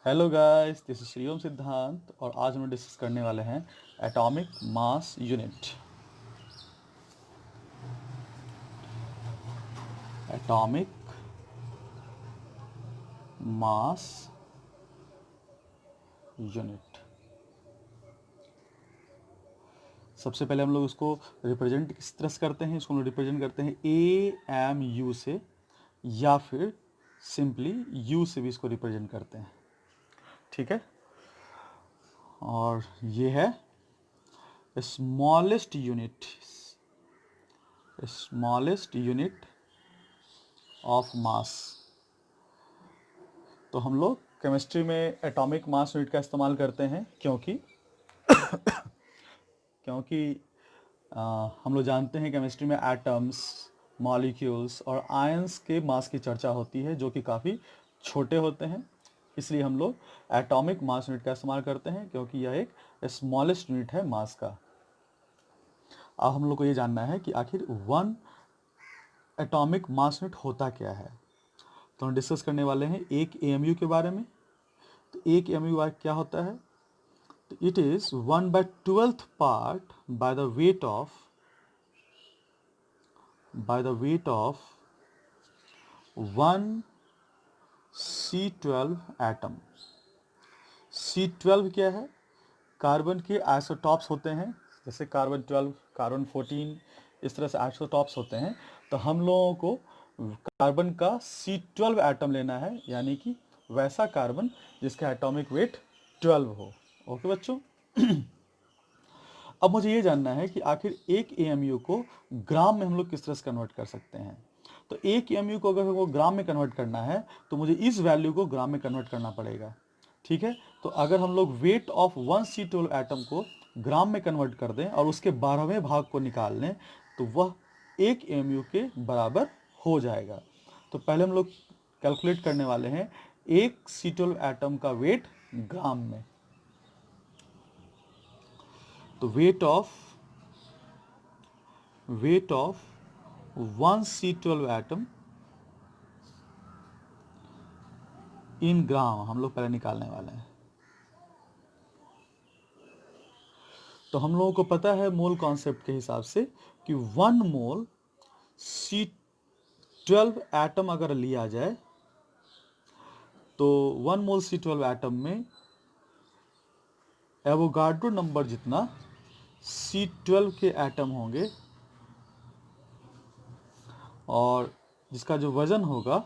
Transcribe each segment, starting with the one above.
Hello guys, this is Shriom सिद्धांत और आज हम डिस्कस करने वाले हैं atomic mass unit. Atomic mass unit. सबसे पहले हम लोग उसको रिप्रेजेंट किस तरह से करते हैं? इसको हम लोग रिप्रेजेंट करते हैं AMU से, या फिर सिंपली U से भी इसको रिप्रेजेंट करते हैं। ठीक है, और ये है स्मॉलेस्ट यूनिट ऑफ मास। तो हम लोग केमिस्ट्री में एटॉमिक मास यूनिट का इस्तेमाल करते हैं क्योंकि हम लोग जानते हैं केमिस्ट्री में एटम्स, मॉलिक्यूल्स और आयंस के मास की चर्चा होती है जो कि काफ़ी छोटे होते हैं। इसलिए हम लोग एटॉमिक मास यूनिट का इस्तेमाल करते हैं क्योंकि यह एक स्मॉलेस्ट यूनिट है मास का। अब हम लोग को ये जानना है कि आखिर वन एटॉमिक मास यूनिट होता क्या है। तो हम डिस्कस करने वाले हैं एक AMU के बारे में। तो एक AMU क्या होता है? It is 1/12th part by the weight of 1 C12 atom। C12 क्या है? कार्बन के आइसोटॉप्स होते हैं, जैसे कार्बन 12, कार्बन 14, इस तरह से आइसोटॉप्स होते हैं। तो हम लोगों को कार्बन का C12 एटम लेना है, यानी कि वैसा कार्बन जिसका एटॉमिक वेट 12 हो। ओके बच्चों, अब मुझे ये जानना है कि आखिर एक AMU को ग्राम में हम लोग किस तरह से कन्वर्ट कर सकते हैं। तो एक AMU को अगर हमको ग्राम में कन्वर्ट करना है तो मुझे इस वैल्यू को ग्राम में कन्वर्ट करना पड़ेगा। ठीक है, तो अगर हम लोग वेट ऑफ 1 C12 एटम को ग्राम में कन्वर्ट कर दें और उसके 12वें भाग को निकाल लें तो वह एक AMU के बराबर हो जाएगा। तो पहले हम लोग कैलकुलेट करने वाले हैं एक C12 एटम का वेट ग्राम में। तो weight of 1 C12 atom in gram हम लोग पहले निकालने वाले हैं। तो हम लोगों को पता है मोल कॉन्सेप्ट के हिसाब से कि 1 मोल C12 एटम अगर लिया जाए तो 1 मोल C12 एटम में एवोगाड्रो नंबर जितना C12 के एटम होंगे और जिसका जो वजन होगा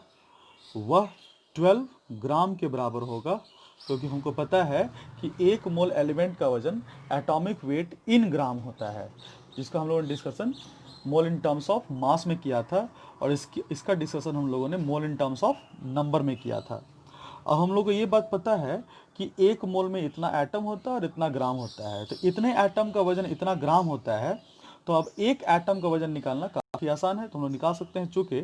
वह 12 ग्राम के बराबर होगा, क्योंकि हमको पता है कि एक मोल एलिमेंट का वजन एटॉमिक वेट इन ग्राम होता है, जिसका हम लोगों ने discussion mole in terms of mass में किया था और इसका डिस्कशन हम लोगों ने मोल इन टर्म्स ऑफ नंबर में किया था। अब हम लोग को ये बात पता है कि एक मोल में इतना एटम होता है और इतना ग्राम होता है, तो इतने एटम का वजन इतना ग्राम होता है। तो अब एक एटम का वजन निकालना काफ़ी आसान है, तो हम लोग निकाल सकते हैं। चूँकि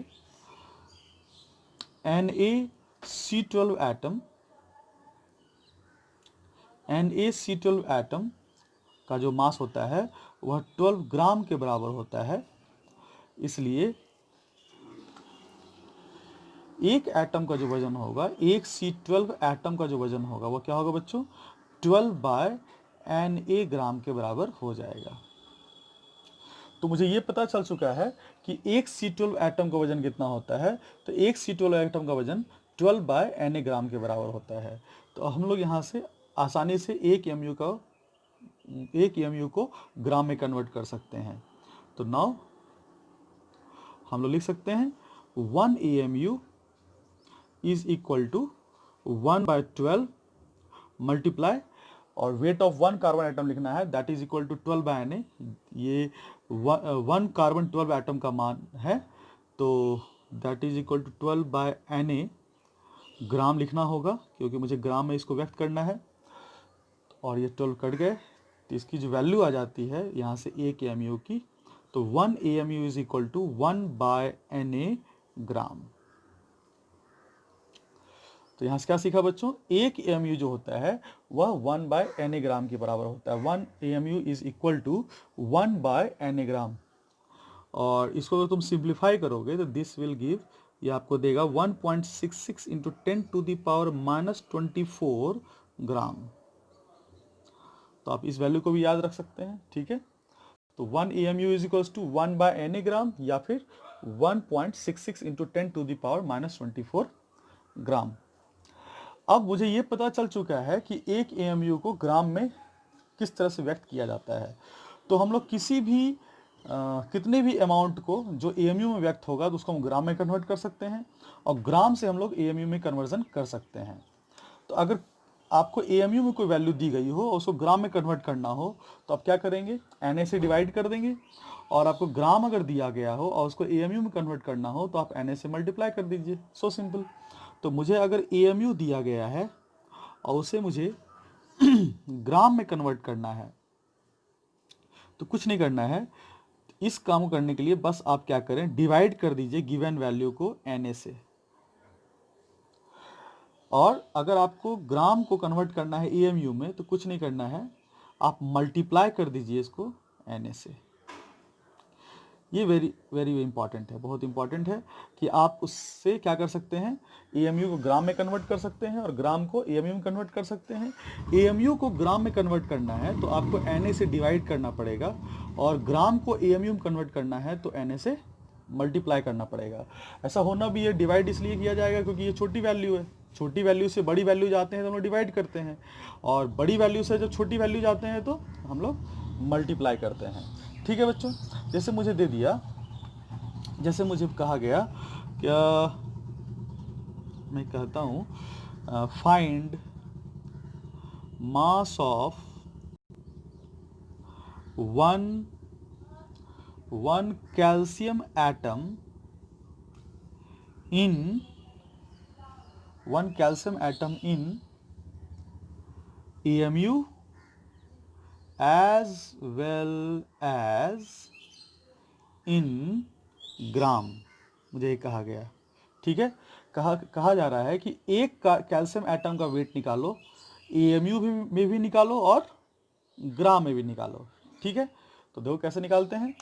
NaC12 एटम का जो मास होता है वह 12 ग्राम के बराबर होता है। इसलिए एक एटम का जो वजन होगा, एक C12 एटम का जो वजन होगा वो क्या होगा बच्चों? 12/Na ग्राम के बराबर हो जाएगा। तो मुझे ये पता चल चुका है कि एक C12 एटम का वजन कितना होता है। तो एक C12 एटम का वजन 12/Na ग्राम के बराबर होता है। तो हम लोग यहाँ से आसानी से एक AMU को ग्राम में कन्वर्ट कर सकते हैं। तो नाउ हम लोग लिख सकते हैं 1 AMU is equal to 1/12 multiply, और वेट ऑफ 1 कार्बन एटम लिखना है, that is equal to 12/Na। ये 1 कार्बन 12 एटम का मान है, तो that is equal to 12/Na gram लिखना होगा, क्योंकि मुझे ग्राम में इसको व्यक्त करना है। और ये 12 कट गए तो इसकी जो वैल्यू आ जाती है यहाँ से एक AMU की, तो 1 AMU is equal to 1/Na gram. तो यहाँ से क्या सीखा बच्चों? एक AMU जो होता है वह 1/Na ग्राम के बराबर होता है। 1 AMU is equal to 1/Na gram. और इसको अगर तुम सिंप्लीफाई करोगे तो दिस विल गिव ये आपको देगा 1.66 इंटू 10⁻⁻24 ग्राम। तो आप इस वैल्यू को भी याद रख सकते हैं, ठीक है। तो 1 AMU is equals to 1/Na gram या फिर 1.66 इंटू 10⁻⁻24 ग्राम। अब मुझे ये पता चल चुका है कि एक AMU को ग्राम में किस तरह से व्यक्त किया जाता है। तो हम लोग किसी भी कितने भी अमाउंट को जो AMU में व्यक्त होगा तो उसको हम ग्राम में कन्वर्ट कर सकते हैं और ग्राम से हम लोग AMU में कन्वर्जन कर सकते हैं। तो अगर आपको AMU में कोई वैल्यू दी गई हो और उसको ग्राम में कन्वर्ट करना हो तो आप क्या करेंगे, Na से डिवाइड कर देंगे। और आपको ग्राम अगर दिया गया हो और उसको AMU में कन्वर्ट करना हो तो आप Na से मल्टीप्लाई कर दीजिए, सो सिंपल। तो मुझे अगर AMU दिया गया है और उसे मुझे ग्राम में कन्वर्ट करना है तो कुछ नहीं करना है। इस काम को करने के लिए बस आप क्या करें, डिवाइड कर दीजिए गिवन वैल्यू को Na से। और अगर आपको ग्राम को कन्वर्ट करना है AMU में तो कुछ नहीं करना है, आप मल्टीप्लाई कर दीजिए इसको Na से। ये वेरी वेरी इंपॉर्टेंट है, बहुत इंपॉर्टेंट है कि आप उससे क्या कर सकते हैं, AMU को ग्राम में कन्वर्ट कर सकते हैं और ग्राम को AMU में कन्वर्ट कर सकते हैं। AMU को ग्राम में कन्वर्ट करना है तो आपको Na से डिवाइड करना पड़ेगा और ग्राम को AMU में कन्वर्ट करना है तो Na से मल्टीप्लाई करना पड़ेगा। ऐसा होना भी है, डिवाइड इसलिए किया जाएगा क्योंकि ये छोटी वैल्यू है, छोटी वैल्यू से बड़ी वैल्यू जाते हैं तो हम लोग डिवाइड करते हैं और बड़ी वैल्यू से जब छोटी वैल्यू जाते हैं तो हम लोग मल्टीप्लाई करते हैं, ठीक है बच्चों। जैसे मुझे दे दिया, जैसे मुझे कहा गया क्या, मैं कहता हूँ find mass of one calcium atom in AMU as well as in ग्राम, मुझे ये कहा गया, ठीक है। कहा जा रहा है कि एक कैल्शियम एटम का वेट निकालो, AMU में भी निकालो और ग्राम में भी निकालो, ठीक है। तो देखो कैसे निकालते हैं।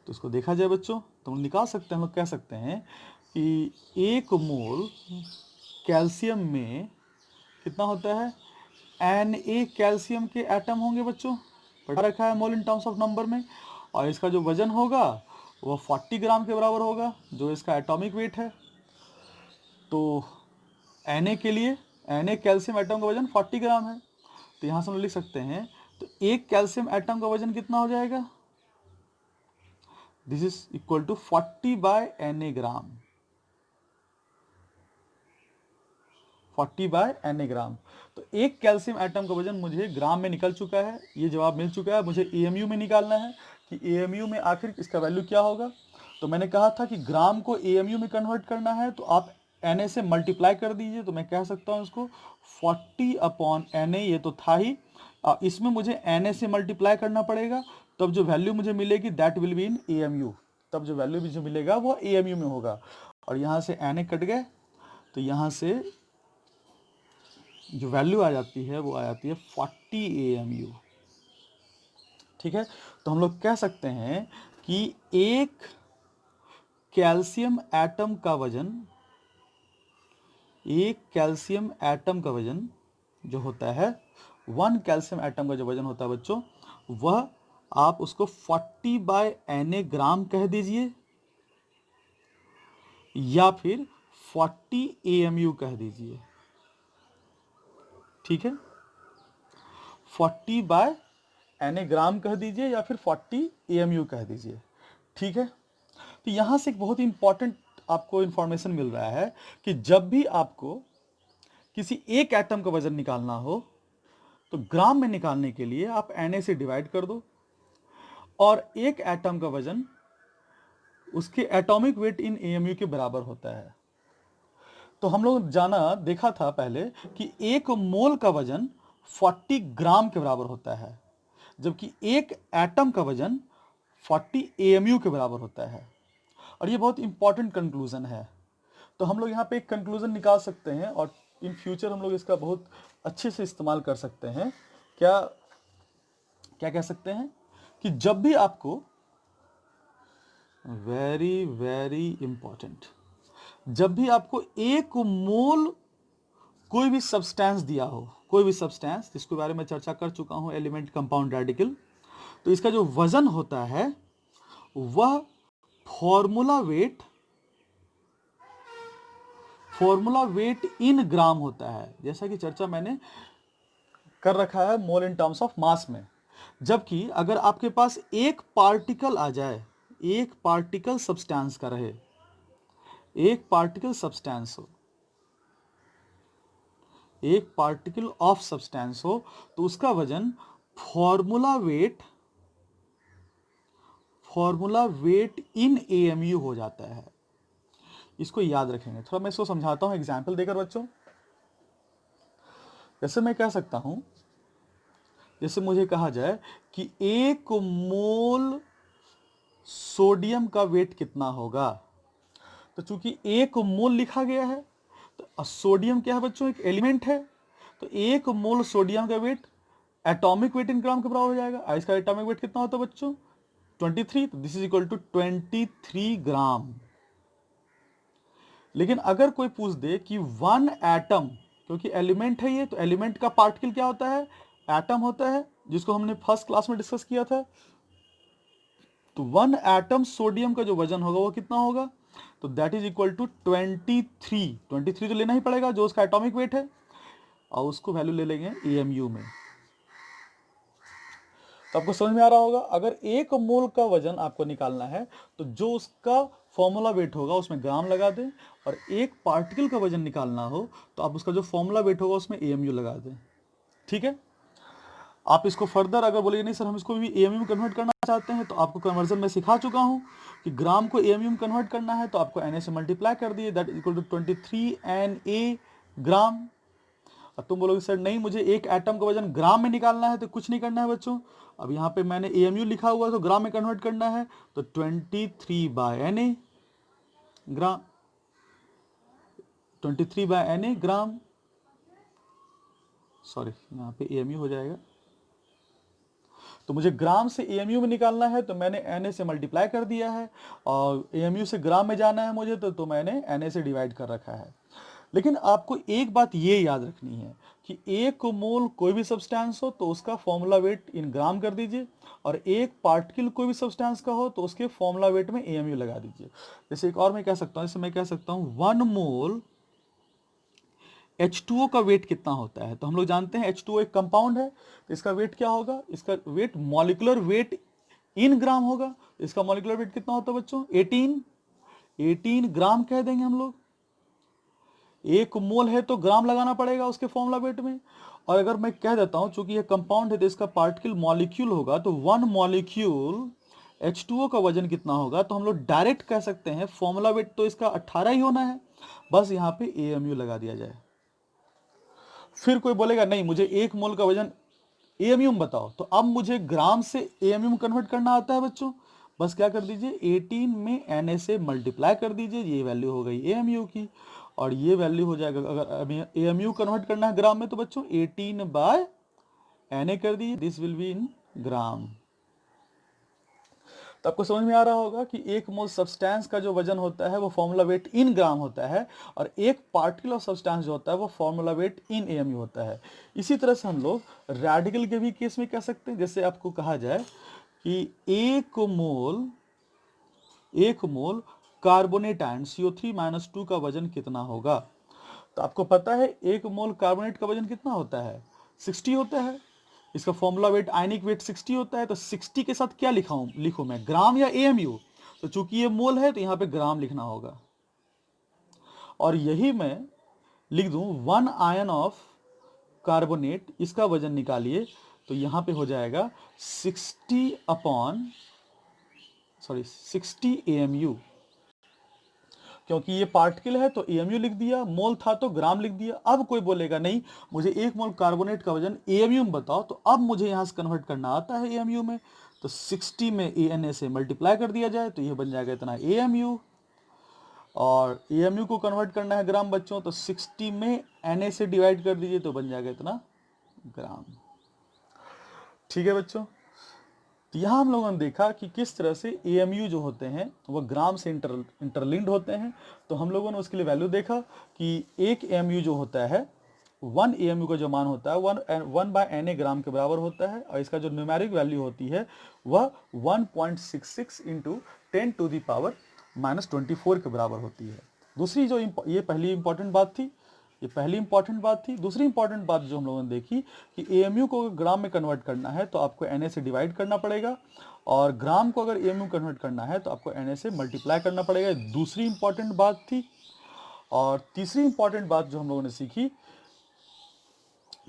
तो इसको देखा जाए बच्चों तो हम निकाल सकते हैं, हम लोग कह सकते हैं कि 1 मोल कैल्शियम में कितना होता है, Na कैल्शियम के एटम होंगे बच्चों, पढ़ा रखा है मोल इन टर्म्स ऑफ नंबर में। और इसका जो वजन होगा वो 40 ग्राम के बराबर होगा, जो इसका एटॉमिक वेट है। तो Na के लिए, Na कैल्शियम एटम का वजन 40 ग्राम है, तो यहाँ से हम लिख सकते हैं तो एक कैल्शियम एटम का वजन कितना हो जाएगा, this is equal to 40/Na gram, 40/Na gram. तो एक कैल्शियम एटम का वजन मुझे ग्राम में निकल चुका है, ये जवाब मिल चुका है। मुझे AMU में निकालना है कि AMU में आखिर इसका वैल्यू क्या होगा। तो मैंने कहा था कि ग्राम को AMU में कन्वर्ट करना है तो आप Na से मल्टीप्लाई कर दीजिए। तो मैं कह सकता हूँ इसको 40/Na, ये तो था ही, इसमें मुझे Na से मल्टीप्लाई करना पड़ेगा, तब जो वैल्यू मुझे मिलेगी that will be in AMU, तब जो वैल्यू मुझे मिलेगा वो AMU में होगा। और यहाँ से Na कट गए तो यहाँ से जो वैल्यू आ जाती है वो आ जाती है 40 AMU, ठीक है। तो हम लोग कह सकते हैं कि एक कैल्शियम एटम का वजन, एक कैल्शियम एटम का वजन जो होता है, 1 कैल्शियम एटम का जो वजन होता है बच्चों, वह आप उसको 40/Na ग्राम कह दीजिए या फिर 40 AMU कह दीजिए, ठीक है। 40/Na ग्राम कह दीजिए या फिर 40 AMU कह दीजिए, ठीक है। तो यहाँ से एक बहुत ही इंपॉर्टेंट आपको इंफॉर्मेशन मिल रहा है कि जब भी आपको किसी एक एटम का वजन निकालना हो तो ग्राम में निकालने के लिए आप Na से डिवाइड कर दो और एक एटम का वजन उसके एटॉमिक वेट इन AMU के बराबर होता है। तो हम लोग देखा था पहले कि एक मोल का वजन 40 ग्राम के बराबर होता है, जबकि एक एटम का वजन 40 AMU के बराबर होता है। और ये बहुत इंपॉर्टेंट कंक्लूजन है। तो हम लोग यहाँ पे एक कंक्लूजन निकाल सकते हैं और इन फ्यूचर हम लोग इसका बहुत अच्छे से इस्तेमाल कर सकते हैं। क्या क्या कह सकते हैं कि जब भी आपको, वेरी वेरी इंपॉर्टेंट, जब भी आपको 1 मोल कोई भी सब्सटेंस दिया हो, कोई भी सब्सटेंस जिसके बारे में चर्चा कर चुका हूं, एलिमेंट, कंपाउंड, रेडिकल, तो इसका जो वजन होता है वह फॉर्मूला वेट इन ग्राम होता है, जैसा कि चर्चा मैंने कर रखा है मोल इन टर्म्स ऑफ मास में। जबकि अगर आपके पास एक पार्टिकल आ जाए, एक पार्टिकल सब्सटेंस का रहे, एक पार्टिकल सब्सटेंस हो, एक पार्टिकल ऑफ सब्सटेंस हो, तो उसका वजन फॉर्मूला वेट इन एएमयू हो जाता है। इसको याद रखेंगे। थोड़ा मैं इसको समझाता हूं एग्जाम्पल देकर बच्चों। जैसे मैं कह सकता हूं, जैसे मुझे कहा जाए कि 1 मोल सोडियम का वेट कितना होगा, तो चूंकि 1 मोल लिखा गया है, तो सोडियम क्या है बच्चों, एक एलिमेंट है, तो 1 मोल सोडियम का वेट एटॉमिक वेट इन ग्राम के बराबर हो जाएगा। इसका एटॉमिक वेट कितना होता है बच्चों, 23, तो दिस इज इक्वल टू 23 ग्राम। लेकिन अगर कोई पूछ दे कि 1 एटम, क्योंकि एलिमेंट है ये, तो एलिमेंट का पार्टिकल क्या होता है, एटम होता है, जिसको हमने फर्स्ट क्लास में डिस्कस किया था। तो 1 एटम सोडियम का जो वजन होगा वो कितना होगा, तो दैट इज इक्वल टू 23 तो लेना ही पड़ेगा जो उसका एटॉमिक वेट है, और उसको वैल्यू ले लेंगे एएमयू में। तो आपको समझ में आ रहा होगा, अगर 1 मोल का वजन आपको निकालना है तो जो उसका फॉर्मूला वेट होगा उसमें ग्राम लगा दें, और एक पार्टिकल का वजन निकालना हो तो आप उसका जो फॉर्मूला वेट होगा उसमें एएमयू लगा दें। ठीक है, आप इसको फर्दर अगर बोलेंगे नहीं सर हम इसको भी एएमयू में कन्वर्ट करना चाहते हैं, तो आपको कन्वर्जन में सिखा चुका हूं कि ग्राम को एएमयू में कन्वर्ट करना है तो आपको Na से मल्टीप्लाई कर दिए, दैट इक्वल टू 23 Na ग्राम। अब तुम बोलोगे सर नहीं मुझे एक एटम का वजन ग्राम में निकालना है, तो कुछ नहीं करना है बच्चों। अब यहाँ पे मैंने एएमयू लिखा हुआ है तो ग्राम में कन्वर्ट करना है, तो 23/Na ग्राम, 23/Na ग्राम, सॉरी यहाँ पे एएमयू हो जाएगा। तो मुझे ग्राम से एएमयू में निकालना है तो मैंने Na से मल्टीप्लाई कर दिया है, और एएमयू से ग्राम में जाना है मुझे तो मैंने Na से डिवाइड कर रखा है। लेकिन आपको एक बात ये याद रखनी है कि 1 मोल कोई भी सब्सटेंस हो तो उसका फॉर्मूला वेट इन ग्राम कर दीजिए, और एक पार्टिकल कोई भी सब्सटेंस का हो तो उसके फॉर्मूला वेट में एएमयू लगा दीजिए। जैसे एक और मैं कह सकता हूं, जैसे मैं कह सकता हूं 1 मोल H2O का वेट कितना होता है, तो हम लोग जानते हैं H2O एक कंपाउंड है, तो इसका वेट क्या होगा, इसका वेट मॉलिक्यूलर वेट इन ग्राम होगा। इसका मॉलिक्यूलर वेट कितना होता है बच्चों, 18 ग्राम कह देंगे हम लोग। 1 मोल है तो ग्राम लगाना पड़ेगा उसके फॉर्मूला वेट में। और अगर मैं कह देता हूं चूंकि ये कंपाउंड है तो इसका पार्टिकल मॉलिक्यूल होगा, तो 1 मॉलिक्यूल H2O का वजन कितना होगा, तो हम लोग डायरेक्ट कह सकते हैं फॉर्मूला वेट तो इसका 18 ही होना है, बस यहाँ पे एएमयू लगा दिया जाए। फिर कोई बोलेगा नहीं मुझे 1 मोल का वजन एएमयू में बताओ, तो अब मुझे ग्राम से एएमयू में कन्वर्ट करना आता है बच्चों। बस क्या कर दीजिए, 18 में Na से मल्टीप्लाई कर दीजिए, ये वैल्यू हो गई एएमयू की, और ये वैल्यू हो जाएगा, अगर एएमयू कन्वर्ट करना है ग्राम में तो बच्चों 18/Na कर दीजिए, दिस विल बी इन ग्राम। तो आपको समझ में आ रहा होगा कि 1 मोल सब्सटेंस का जो वजन होता है वो फॉर्मूला वेट इन ग्राम होता है, और एक पार्टिकल ऑफ सब्सटेंस जो होता है वो फॉर्मूला वेट इन एएमयू होता है। इसी तरह से हम लोग रेडिकल के भी केस में कह सकते हैं। जैसे आपको कहा जाए कि 1 मोल कार्बोनेट आयन CO3-2 का वजन कितना होगा, तो आपको पता है 1 मोल कार्बोनेट का वजन कितना होता है, 60 होता है। इसका फॉर्मूला वेट, आयनिक वेट 60 होता है, तो 60 के साथ क्या लिखूं मैं, ग्राम या एएमयू, तो चूंकि ये मोल है तो यहां पे ग्राम लिखना होगा। और यही मैं लिख दूं 1 आयन ऑफ कार्बोनेट, इसका वजन निकालिए, तो यहां पे हो जाएगा 60 एएमयू। क्योंकि ये पार्टिकल है तो एएमयू लिख दिया, मोल था तो ग्राम लिख दिया। अब कोई बोलेगा नहीं मुझे 1 मोल कार्बोनेट का वजन एएमयू में बताओ, तो अब मुझे यहां से कन्वर्ट करना आता है एएमयू में, तो 60 में Na से मल्टीप्लाई कर दिया जाए तो ये बन जाएगा इतना एएमयू, और एएमयू को कन्वर्ट करना है ग्राम बच्चों, तो 60 में Na से डिवाइड कर दीजिए तो बन जाएगा इतना ग्राम। ठीक है बच्चों, तो यहाँ हम लोगों ने देखा कि किस तरह से AMU जो होते हैं वो ग्राम से इंटरलिंक्ड होते हैं। तो हम लोगों ने उसके लिए वैल्यू देखा कि एक AMU जो होता है 1 AMU का जो मान होता है 1/Na ग्राम के बराबर होता है, और इसका जो न्यूमेरिक वैल्यू होती है वह 1.66 इंटू 10⁻⁻24 के बराबर होती है। दूसरी जो ये पहली इंपॉर्टेंट बात थी। दूसरी इंपॉर्टेंट बात जो हम लोगों ने देखी कि AMU को अगर ग्राम में कन्वर्ट करना है तो आपको Na से डिवाइड करना पड़ेगा, और ग्राम को अगर AMU कन्वर्ट करना है तो आपको Na से मल्टीप्लाई करना पड़ेगा। दूसरी इंपॉर्टेंट बात थी। और तीसरी इंपॉर्टेंट बात जो हम लोगों ने सीखी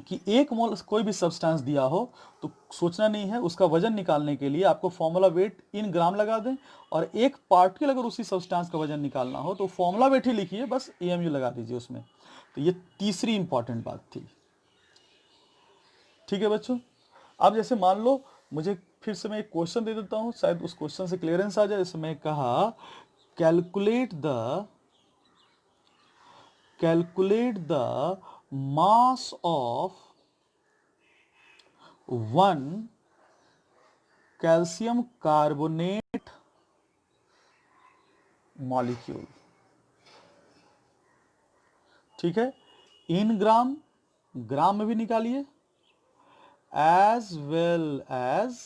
कि एक मोल कोई भी सब्सटेंस दिया हो तो सोचना नहीं है, उसका वजन निकालने के लिए आपको फॉर्मूला वेट इन ग्राम लगा दें, और एक पार्टिकल अगर उसी सब्सटेंस का वजन निकालना हो तो फॉर्मूला वेट ही लिखिए, बस AMU लगा दीजिए उसमें। तो ये तीसरी इंपॉर्टेंट बात थी। ठीक है बच्चों, अब जैसे मान लो मुझे फिर से मैं एक क्वेश्चन दे देता हूं, शायद उस क्वेश्चन से क्लियरेंस आ जाए। जैसे मैं कहा calculate the mass of 1 calcium carbonate molecule. ठीक है, इन ग्राम में भी निकालिए, एज वेल एज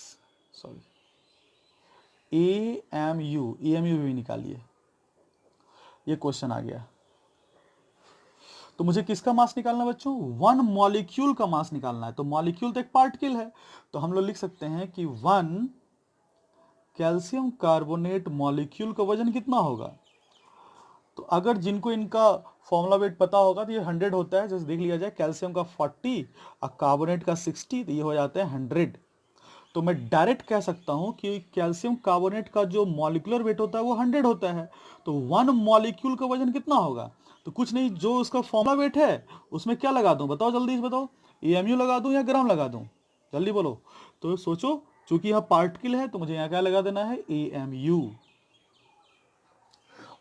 AMU भी निकालिए। ये क्वेश्चन आ गया। तो मुझे किसका मास निकालना है बच्चों? 1 मॉलिक्यूल का मास निकालना है। तो मॉलिक्यूल तो एक पार्टिकल है, तो हम लोग लिख सकते हैं कि 1 कैल्शियम कार्बोनेट मॉलिक्यूल का वजन कितना होगा। तो अगर जिनको इनका फॉर्मूला वेट पता होगा तो ये 100 होता है। जैसे देख लिया जाए, कैल्शियम का 40 और कार्बोनेट का 60, तो ये हो जाते हैं 100। तो मैं डायरेक्ट कह सकता हूं कि कैल्शियम कार्बोनेट का जो मॉलिक्यूलर वेट होता है वो 100 होता है। तो 1 मॉलिक्यूल का वजन कितना होगा? तो कुछ नहीं, जो उसका फॉर्मूला वेट है उसमें क्या लगा दूं, बताओ जल्दी से बताओ। AMU लगा दूं या ग्राम लगा दूं, जल्दी बोलो। तो सोचो, चूंकि यह पार्टिकल है तो मुझे यहाँ क्या लगा देना है, AMU।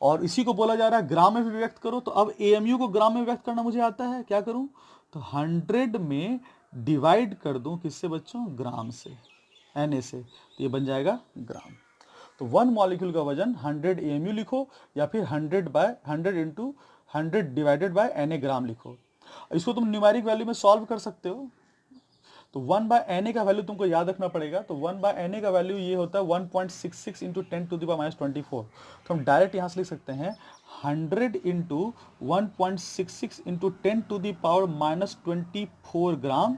और इसी को बोला जा रहा है ग्राम में भी व्यक्त करो। तो अब AMU को ग्राम में व्यक्त करना मुझे आता है, क्या करूं? तो 100 में डिवाइड कर दूं किससे बच्चों? ग्राम से, Na से। तो ये बन जाएगा ग्राम। तो 1 मॉलिक्यूल का वजन 100 AMU लिखो, या फिर 100 इंटू 100 डिवाइडेड बाय Na ग्राम लिखो। इसको तुम न्यूमेरिक वैल्यू में सॉल्व कर सकते हो। तो 1/Na का वैल्यू तुमको याद रखना पड़ेगा। तो 1/Na का वैल्यू ये होता है 1.66 इंटू 10⁻24। तो हम डायरेक्ट यहाँ से लिख सकते हैं 100 इंटू 1.66 इंटू 10⁻24 ग्राम।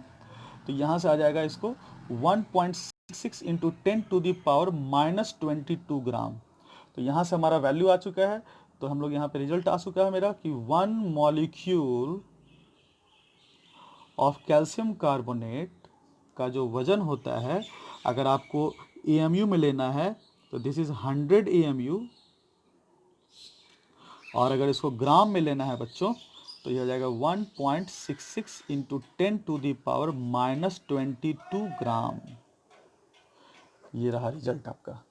तो यहाँ से आ जाएगा इसको 1.66 इंटू 10⁻22 ग्राम। तो यहाँ से हमारा वैल्यू आ चुका है। तो हम लोग यहाँ पे रिजल्ट आ चुका है मेरा कि 1 मॉलिक्यूल ऑफ कैल्शियम कार्बोनेट का जो वजन होता है, अगर आपको AMU में लेना है तो दिस इज 100 AMU, और अगर इसको ग्राम में लेना है बच्चों तो यह हो जाएगा 1.66 इंटू 10⁻22 ग्राम। ये रहा रिजल्ट आपका।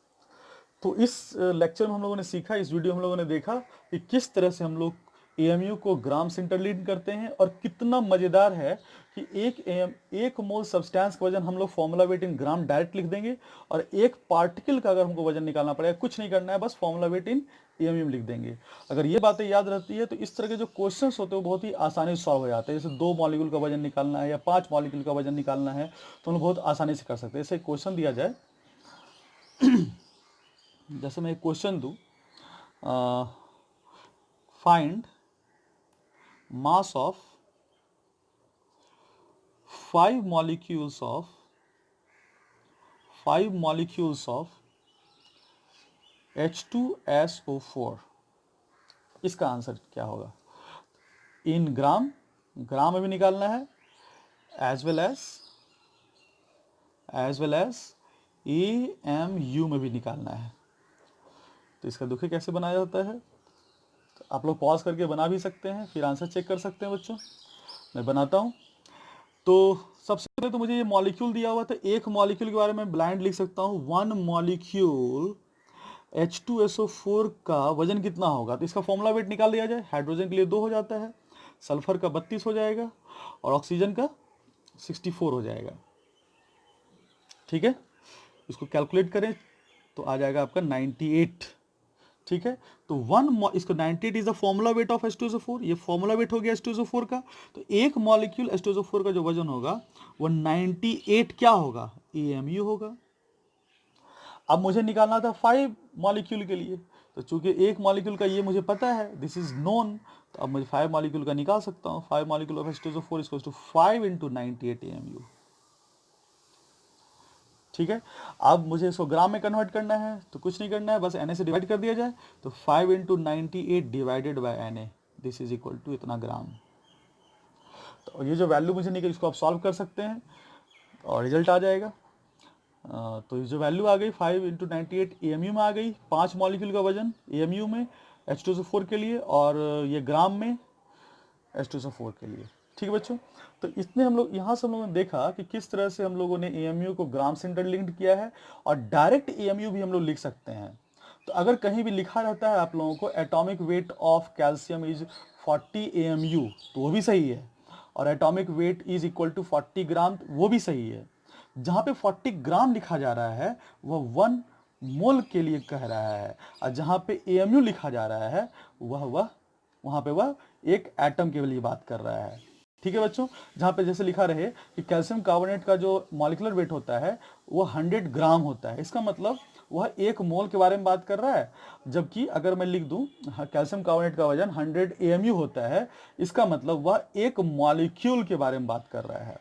तो इस लेक्चर में हम लोगों ने सीखा, इस वीडियो में हम लोगों ने देखा कि किस तरह से हम लोग AMU को ग्राम से इंटरलिंक करते हैं, और कितना मजेदार है कि एक मोल सब्सटेंस का वजन हम लोग फॉर्मूला वेट इन ग्राम डायरेक्ट लिख देंगे, और एक पार्टिकल का अगर हमको वजन निकालना पड़ेगा, कुछ नहीं करना है, बस फॉर्मूला वेट इन AMU में लिख देंगे। अगर ये बातें याद रहती है तो इस तरह के जो क्वेश्चंस होते हैं वो बहुत ही आसानी से सॉल्व हो जाते हैं। जैसे 2 मॉलिक्यूल का वजन निकालना है या 5 मॉलिक्यूल का वजन निकालना है तो हम लोग बहुत आसानी से कर सकते हैं। जैसे क्वेश्चन दिया जाए, जैसे मैं एक क्वेश्चन दूं, find mass of 5 molecules of H2SO4। इसका आंसर क्या होगा? इन ग्राम में भी निकालना है, एज वेल एज AMU में भी निकालना है। तो इसका देखिए कैसे बनाया जाता है। तो आप लोग पॉज करके बना भी सकते हैं, फिर आंसर चेक कर सकते हैं बच्चों। मैं बनाता हूँ। तो सबसे पहले तो मुझे ये मॉलिक्यूल दिया हुआ था, एक मॉलिक्यूल के बारे में ब्लाइंड लिख सकता हूँ। 1 मॉलिक्यूल H2SO4 का वजन कितना होगा? तो इसका फॉर्मूला वेट निकाल दिया जाए। हाइड्रोजन के लिए 2 हो जाता है, सल्फर का 32 हो जाएगा, और ऑक्सीजन का 64 हो जाएगा। ठीक है, इसको कैलकुलेट करें तो आ जाएगा आपका 98। ठीक है, तो इसको 98 is the formula weight of H2SO4, ये फॉर्मूला वेट हो गया H2SO4 का। तो एक मॉलिक्यूल H2SO4 का जो वजन होगा वो 98 क्या होगा, AMU होगा। अब मुझे निकालना था 5 मॉलिक्यूल के लिए, तो चूंकि एक मॉलिक्यूल का ये मुझे पता है, दिस इज नोन, तो अब मुझे 5 मॉलिक्यूल का निकाल सकता हूँ। 5 molecule of H2SO4 equals to 5 into 98 AMU। ठीक है, अब मुझे इसको ग्राम में कन्वर्ट करना है, तो कुछ नहीं करना है, बस Na से डिवाइड कर दिया जाए, तो 5 into 98 divided by Na, this is equal to इतना ग्राम। तो ये जो वैल्यू मुझे निकली इसको आप सॉल्व कर सकते हैं और रिजल्ट आ जाएगा। तो ये जो वैल्यू आ गई 5 इंटू 98 AMU में आ गई, 5 मॉलिक्यूल का वजन AMU में H2SO4 के लिए, और ये ग्राम में H2SO4 के लिए। ठीक है बच्चों, तो इसने हम लोग यहाँ से हम लोगों ने देखा कि किस तरह से हम लोगों ने AMU को ग्राम से इंटरलिंक्ड किया है, और डायरेक्ट AMU भी हम लोग लिख सकते हैं। तो अगर कहीं भी लिखा रहता है आप लोगों को atomic weight of calcium is 40 AMU, तो वो भी सही है, और atomic weight is equal to 40 gram, वो भी सही है। जहाँ पे 40 ग्राम लिखा जा रहा है वह 1 मोल के लिए कह रहा है, और जहाँ पे AMU लिखा जा रहा है वहाँ पे वह एक एटम के लिए बात कर रहा है। ठीक है बच्चों, जहाँ पे जैसे लिखा रहे कि कैल्शियम कार्बोनेट का जो मॉलिक्यूलर वेट होता है वो 100 ग्राम होता है, इसका मतलब वह 1 मोल के बारे में बात कर रहा है। जबकि अगर मैं लिख दूं कैल्शियम कार्बोनेट का वजन 100 AMU होता है, इसका मतलब वह 1 मॉलिक्यूल के बारे में बात कर रहा है।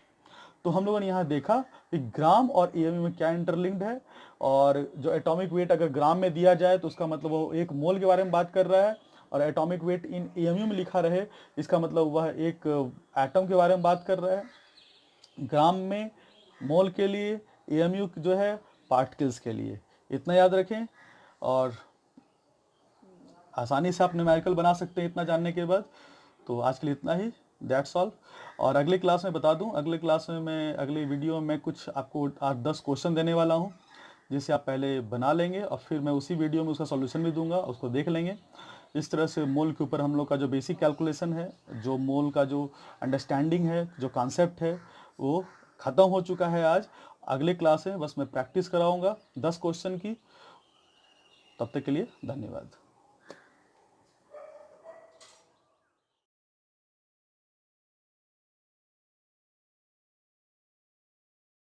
तो हम लोगों ने यहाँ देखा कि ग्राम और AMU में क्या इंटरलिंक्ड है, और जो एटॉमिक वेट अगर ग्राम में दिया जाए तो उसका मतलब वो 1 मोल के बारे में बात कर रहा है, और एटॉमिक वेट इन AMU में लिखा रहे इसका मतलब वह एक एटम के बारे में बात कर रहा है। ग्राम में मोल के लिए, AMU जो है पार्टिकल्स के लिए। इतना याद रखें, और आसानी से आप न्यूमेरिकल बना सकते हैं इतना जानने के बाद। तो आज के लिए इतना ही, दैट्स ऑल। और अगले क्लास में बता दूं, अगले क्लास में मैं अगले वीडियो में कुछ आपको 8-10 क्वेश्चन देने वाला हूं, जिसे आप पहले बना लेंगे और फिर मैं उसी वीडियो में उसका सॉल्यूशन भी दूंगा, उसको देख लेंगे। इस तरह से मोल के ऊपर हम लोग का जो बेसिक कैलकुलेशन है, जो मोल का जो अंडरस्टैंडिंग है, जो कॉन्सेप्ट है, वो ख़त्म हो चुका है आज। अगले क्लास में बस मैं प्रैक्टिस कराऊंगा 10 क्वेश्चन की। तब तक के लिए धन्यवाद।